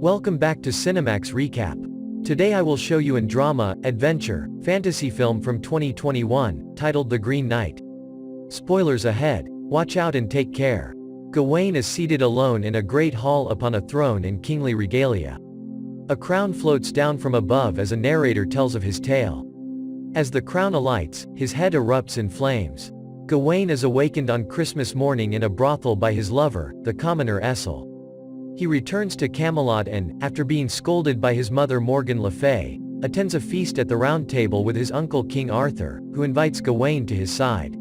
Welcome back to Cinemax Recap. Today I will show you a drama, adventure, fantasy film from 2021, titled The Green Knight. Spoilers ahead. Watch out and take care. Gawain is seated alone in a great hall upon a throne in kingly regalia. A crown floats down from above as a narrator tells of his tale. As the crown alights, his head erupts in flames. Gawain is awakened on Christmas morning in a brothel by his lover, the commoner Essel. He returns to Camelot and, after being scolded by his mother Morgan Le Fay, attends a feast at the Round Table with his uncle King Arthur, who invites Gawain to his side.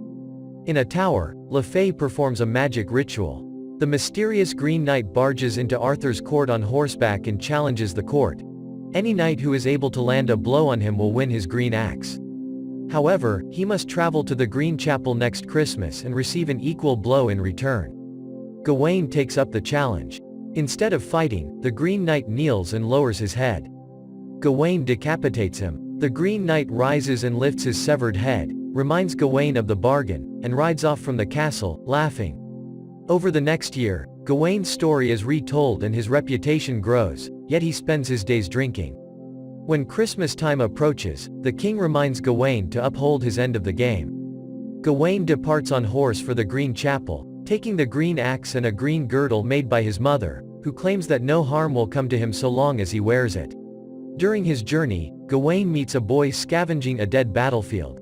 In a tower, Le Fay performs a magic ritual. The mysterious Green Knight barges into Arthur's court on horseback and challenges the court. Any knight who is able to land a blow on him will win his green axe. However, he must travel to the Green Chapel next Christmas and receive an equal blow in return. Gawain takes up the challenge. Instead of fighting, the Green Knight kneels and lowers his head. Gawain decapitates him. The Green Knight rises and lifts his severed head, reminds Gawain of the bargain, and rides off from the castle, laughing. Over the next year, Gawain's story is retold and his reputation grows, yet he spends his days drinking. When Christmas time approaches, the king reminds Gawain to uphold his end of the game. Gawain departs on horse for the Green Chapel, taking the green axe and a green girdle made by his mother, who claims that no harm will come to him so long as he wears it. During his journey, Gawain meets a boy scavenging a dead battlefield.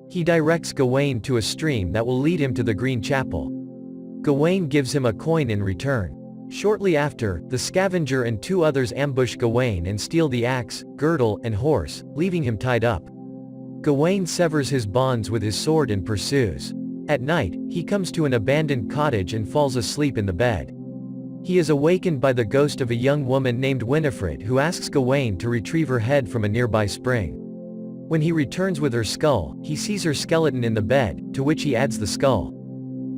He directs Gawain to a stream that will lead him to the Green Chapel. Gawain gives him a coin in return. Shortly after, the scavenger and two others ambush Gawain and steal the axe, girdle, and horse, leaving him tied up. Gawain severs his bonds with his sword and pursues. At night, he comes to an abandoned cottage and falls asleep in the bed. He is awakened by the ghost of a young woman named Winifred who asks Gawain to retrieve her head from a nearby spring. When he returns with her skull, he sees her skeleton in the bed, to which he adds the skull.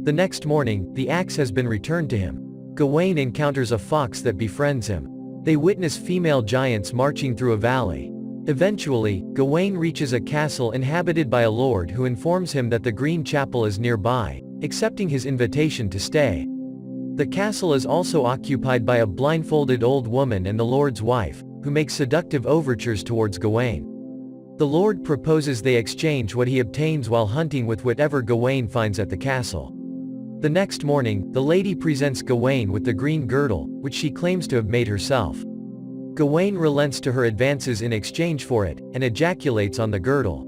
The next morning, the axe has been returned to him. Gawain encounters a fox that befriends him. They witness female giants marching through a valley. Eventually, Gawain reaches a castle inhabited by a lord who informs him that the Green Chapel is nearby, accepting his invitation to stay. The castle is also occupied by a blindfolded old woman and the lord's wife, who make seductive overtures towards Gawain. The lord proposes they exchange what he obtains while hunting with whatever Gawain finds at the castle. The next morning, the lady presents Gawain with the green girdle, which she claims to have made herself. Gawain relents to her advances in exchange for it, and ejaculates on the girdle.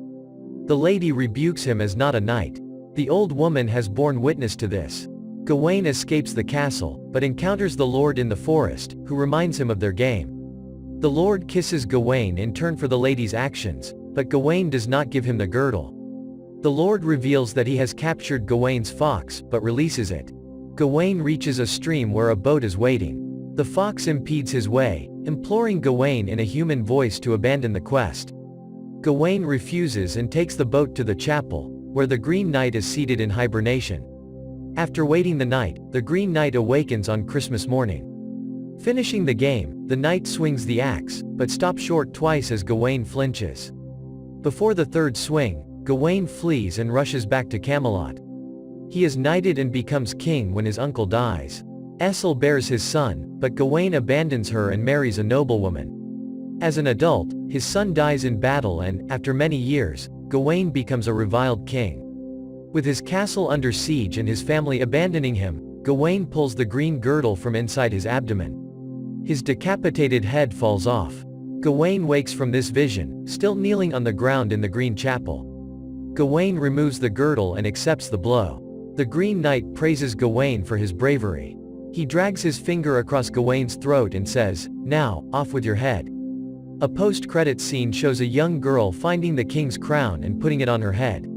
The lady rebukes him as not a knight. The old woman has borne witness to this. Gawain escapes the castle, but encounters the lord in the forest, who reminds him of their game. The lord kisses Gawain in turn for the lady's actions, but Gawain does not give him the girdle. The lord reveals that he has captured Gawain's fox, but releases it. Gawain reaches a stream where a boat is waiting. The fox impedes his way, imploring Gawain in a human voice to abandon the quest. Gawain refuses and takes the boat to the chapel, where the Green Knight is seated in hibernation. After waiting the night, the Green Knight awakens on Christmas morning. Finishing the game, the knight swings the axe, but stops short twice as Gawain flinches. Before the third swing, Gawain flees and rushes back to Camelot. He is knighted and becomes king when his uncle dies. Essel bears his son, but Gawain abandons her and marries a noblewoman. As an adult, his son dies in battle and, after many years, Gawain becomes a reviled king. With his castle under siege and his family abandoning him, Gawain pulls the green girdle from inside his abdomen. His decapitated head falls off. Gawain wakes from this vision, still kneeling on the ground in the Green Chapel. Gawain removes the girdle and accepts the blow. The Green Knight praises Gawain for his bravery. He drags his finger across Gawain's throat and says, "Now, off with your head." A post-credits scene shows a young girl finding the king's crown and putting it on her head.